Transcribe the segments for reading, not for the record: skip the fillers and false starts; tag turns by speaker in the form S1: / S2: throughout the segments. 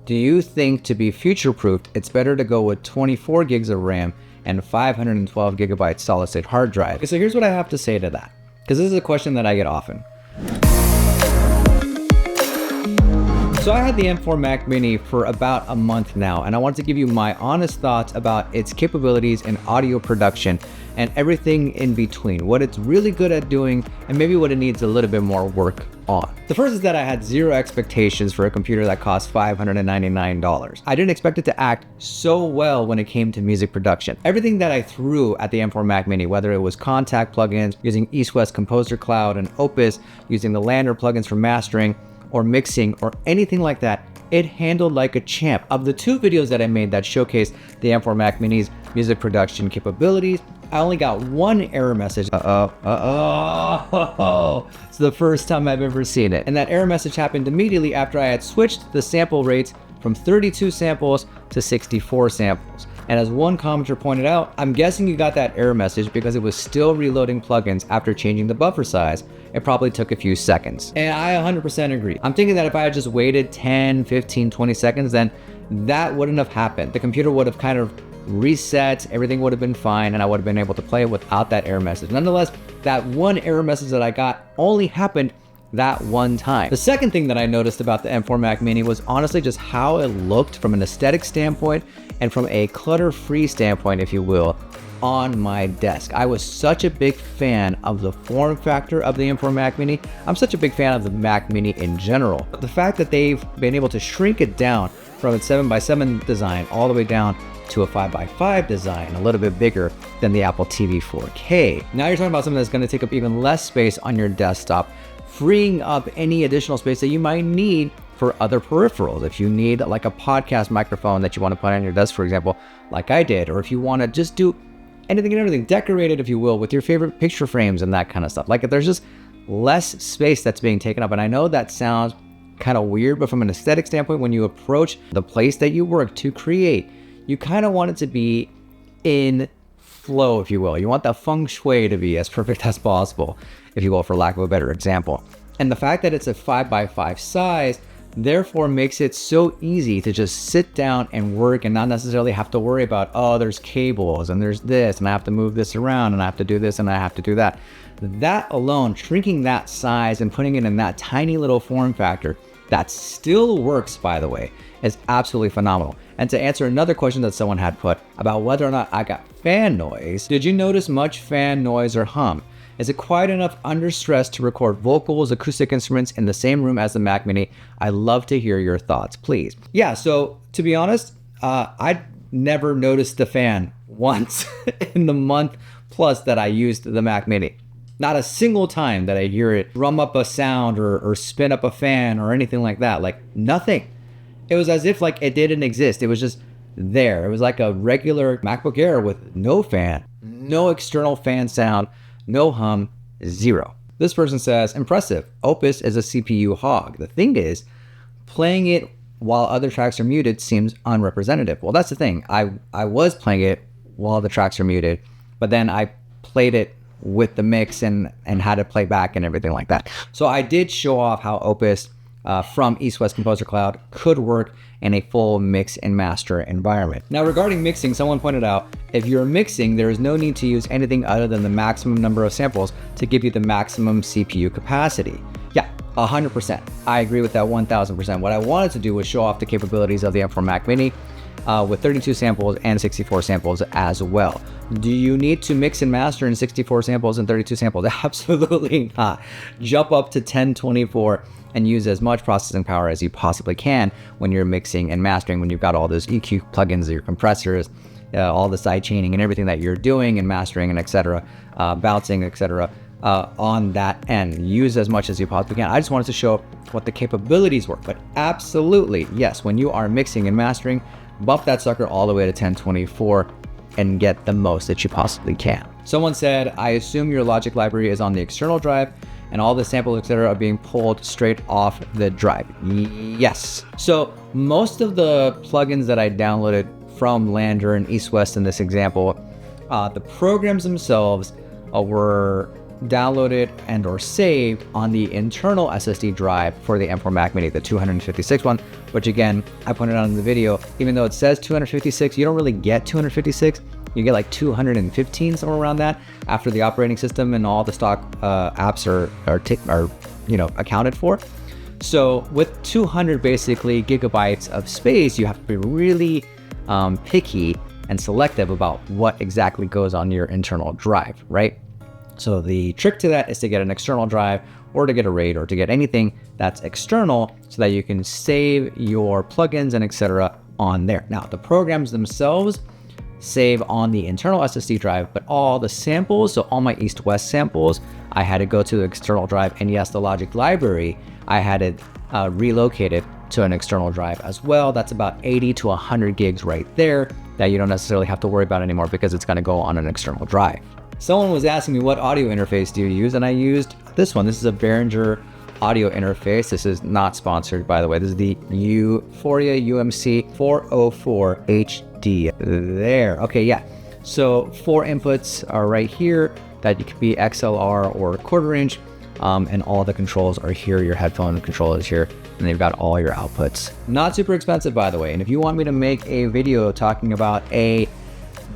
S1: Do you think to be future-proofed, it's better to go with 24 gigs of RAM and 512 gigabytes solid-state hard drive? Okay, so here's what I have to say to that, because this is a question that I get often. So I had the M4 Mac Mini for about a month now, and I want to give you my honest thoughts about its capabilities in audio production and everything in between, what it's really good at doing and maybe what it needs a little bit more work on. The first is that I had zero expectations for a computer that cost $599. I didn't expect it to act so well when it came to music production. Everything that I threw at the M4 Mac Mini, whether it was Contact plugins, using East-West Composer Cloud and Opus, using the Lander plugins for mastering, or mixing, or anything like that, it handled like a champ. Of the 2 videos that I made that showcased the M4 Mac Mini's music production capabilities, I only got 1 error message. It's the first time I've ever seen it. And that error message happened immediately after I had switched the sample rates from 32 samples to 64 samples. And as one commenter pointed out, I'm guessing you got that error message because it was still reloading plugins after changing the buffer size. It probably took a few seconds. And I 100% agree. I'm thinking that if I had just waited 10, 15, 20 seconds, then that wouldn't have happened. The computer would have kind of reset, everything would have been fine, and I would have been able to play it without that error message. Nonetheless, that 1 error message that I got only happened that 1 time. The second thing that I noticed about the M4 Mac Mini was honestly just how it looked from an aesthetic standpoint and from a clutter-free standpoint, if you will, on my desk. I was such a big fan of the form factor of the M4 Mac Mini. I'm such a big fan of the Mac Mini in general. The fact that they've been able to shrink it down from its 7x7 design all the way down to a 5x5 design, a little bit bigger than the Apple TV 4K. Now you're talking about something that's going to take up even less space on your desktop, freeing up any additional space that you might need for other peripherals. If you need like a podcast microphone that you want to put on your desk, for example, like I did, or if you want to just do anything and everything, decorate it, if you will, with your favorite picture frames and that kind of stuff. Like, there's just less space that's being taken up. And I know that sounds kind of weird, but from an aesthetic standpoint, when you approach the place that you work to create, you kind of want it to be in flow, if you will. You want the feng shui to be as perfect as possible, if you will, for lack of a better example. And the fact that it's a 5x5 size therefore makes it so easy to just sit down and work and not necessarily have to worry about, oh, there's cables and there's this and I have to move this around and I have to do this and I have to do that. That alone, shrinking that size and putting it in that tiny little form factor that still works, by the way, is absolutely phenomenal. And to answer another question that someone had put about whether or not I got fan noise, did you notice much fan noise or hum? Is it quiet enough under stress to record vocals, acoustic instruments in the same room as the Mac Mini? I'd love to hear your thoughts, please. Yeah, so to be honest, I never noticed the fan once in the month plus that I used the Mac Mini. Not a single time that I hear it drum up a sound or spin up a fan or anything like that. Like, nothing. It was as if like it didn't exist. It was just there. It was like a regular MacBook Air with no fan, no external fan sound, no hum, zero. This person says, impressive. Opus is a CPU hog. The thing is, playing it while other tracks are muted seems unrepresentative. Well, that's the thing. I was playing it while the tracks are muted, but then I played it with the mix and had to play back and everything like that. So I did show off how Opus from East-West Composer Cloud could work in a full mix and master environment. Now, regarding mixing, someone pointed out, if you're mixing, there is no need to use anything other than the maximum number of samples to give you the maximum CPU capacity. Yeah, 100%. I agree with that 1000%. What I wanted to do was show off the capabilities of the M4 Mac Mini with 32 samples and 64 samples as well. Do you need to mix and master in 64 samples and 32 samples? Absolutely not. Jump up to 1024 and use as much processing power as you possibly can when you're mixing and mastering, when you've got all those EQ plugins, your compressors, all the side chaining and everything that you're doing and mastering and etc., bouncing, etc., on that end. Use as much as you possibly can. I just wanted to show what the capabilities were, but absolutely, yes, when you are mixing and mastering, bump that sucker all the way to 1024 and get the most that you possibly can. Someone said, I assume your Logic library is on the external drive and all the samples, etc., are being pulled straight off the drive. Yes. So most of the plugins that I downloaded from Lander and East-West in this example, the programs themselves were downloaded and or saved on the internal SSD drive for the M4 Mac Mini, the 256 one, which again, I pointed out in the video, even though it says 256, you don't really get 256. You get like 215, somewhere around that, after the operating system and all the stock apps are accounted for. So with 200 basically gigabytes of space, you have to be really picky and selective about what exactly goes on your internal drive, right? So the trick to that is to get an external drive or to get a RAID or to get anything that's external so that you can save your plugins and etc. on there. Now the programs themselves save on the internal SSD drive, but all the samples, so all my East-West samples, I had to go to the external drive, and yes, the Logic library, I had it relocated to an external drive as well. That's about 80 to 100 gigs right there that you don't necessarily have to worry about anymore because it's gonna go on an external drive. Someone was asking me what audio interface do you use, and I used this one. This is a Behringer audio interface. This is not sponsored, by the way. This is the Euphoria UMC 404 HD. There. Okay, yeah. So 4 inputs are right here that you can be XLR or quarter inch, and all the controls are here. Your headphone control is here, and they've got all your outputs. Not super expensive, by the way. And if you want me to make a video talking about a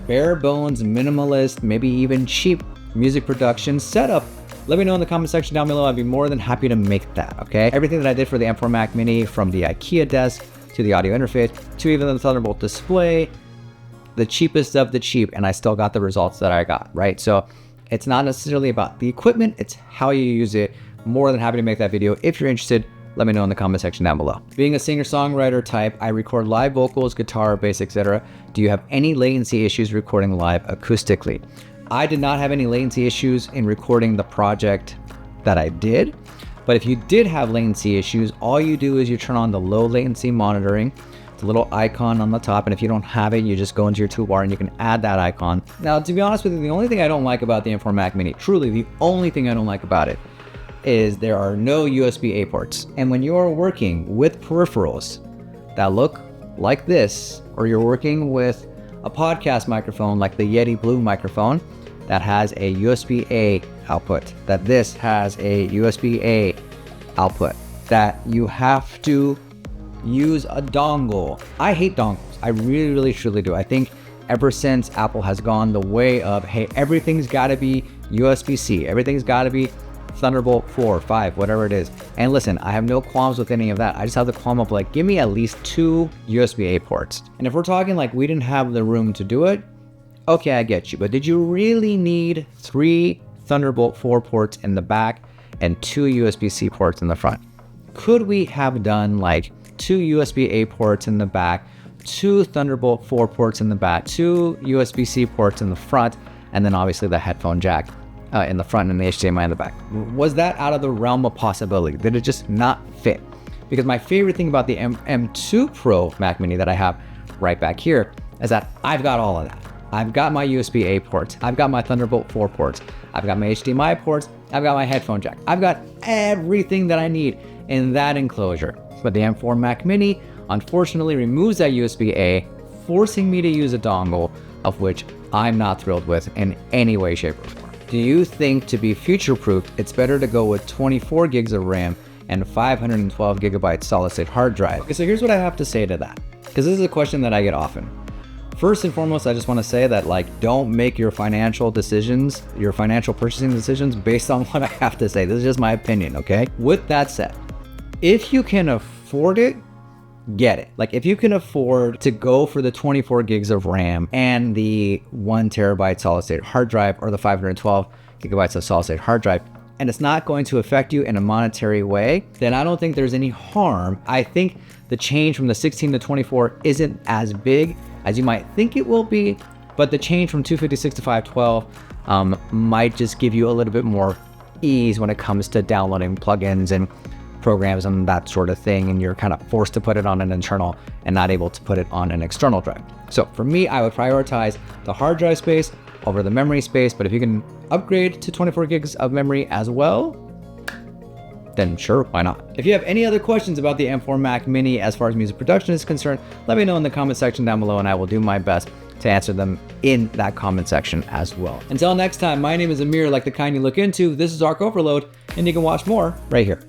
S1: bare bones, minimalist, maybe even cheap music production setup, let me know in the comment section down below. I'd be more than happy to make that, okay? Everything that I did for the M4 Mac Mini, from the IKEA desk to the audio interface to even the Thunderbolt display, the cheapest of the cheap, and I still got the results that I got, right? So it's not necessarily about the equipment, it's how you use it. More than happy to make that video. If you're interested, let me know in the comment section down below. Being a singer-songwriter type, I record live vocals, guitar, bass, etc. Do you have any latency issues recording live acoustically? I did not have any latency issues in recording the project that I did, but if you did have latency issues, all you do is you turn on the low latency monitoring, the little icon on the top, and if you don't have it, you just go into your toolbar and you can add that icon. Now, to be honest with you, the only thing I don't like about the M4 Mac Mini, truly the only thing I don't like about it, is there are no USB-A ports. And when you're working with peripherals that look like this, or you're working with a podcast microphone like the Yeti Blue microphone that has a USB-A output, that this has a USB-A output, that you have to use a dongle. I hate dongles. I really, really, truly do. I think ever since Apple has gone the way of, hey, everything's gotta be USB-C, everything's gotta be Thunderbolt 4, 5, whatever it is. And listen, I have no qualms with any of that. I just have the qualm of like, give me at least 2 USB-A ports. And if we're talking like we didn't have the room to do it, okay, I get you. But did you really need 3 Thunderbolt 4 ports in the back and 2 USB-C ports in the front? Could we have done like 2 USB-A ports in the back, 2 Thunderbolt 4 ports in the back, 2 USB-C ports in the front, and then obviously the headphone jack in the front and the HDMI in the back? Was that out of the realm of possibility? Did it just not fit? Because my favorite thing about the M2 Pro Mac Mini that I have right back here is that I've got all of that. I've got my USB-A ports, I've got my Thunderbolt 4 ports, I've got my HDMI ports, I've got my headphone jack. I've got everything that I need in that enclosure. But the M4 Mac Mini unfortunately removes that USB-A, forcing me to use a dongle, of which I'm not thrilled with in any way, shape, or form. Do you think to be future-proof, it's better to go with 24 gigs of RAM and 512 gigabytes solid-state hard drive? Okay, so here's what I have to say to that, because this is a question that I get often. First and foremost, I just want to say that like, don't make your financial decisions, your financial purchasing decisions based on what I have to say. This is just my opinion, okay? With that said, if you can afford it, get it. Like if you can afford to go for the 24 gigs of RAM and the 1 terabyte solid state hard drive or the 512 gigabytes of solid state hard drive, and it's not going to affect you in a monetary way, then I don't think there's any harm. I think the change from the 16 to 24 isn't as big as you might think it will be, but the change from 256 to 512 might just give you a little bit more ease when it comes to downloading plugins and programs and that sort of thing, and you're kind of forced to put it on an internal and not able to put it on an external drive. So for me, I would prioritize the hard drive space over the memory space, but if you can upgrade to 24 gigs of memory as well, then sure, why not? If you have any other questions about the M4 Mac Mini as far as music production is concerned, let me know in the comment section down below and I will do my best to answer them in that comment section as well. Until next time, my name is Amir, like the kind you look into. This is Arc Overload, and you can watch more right here.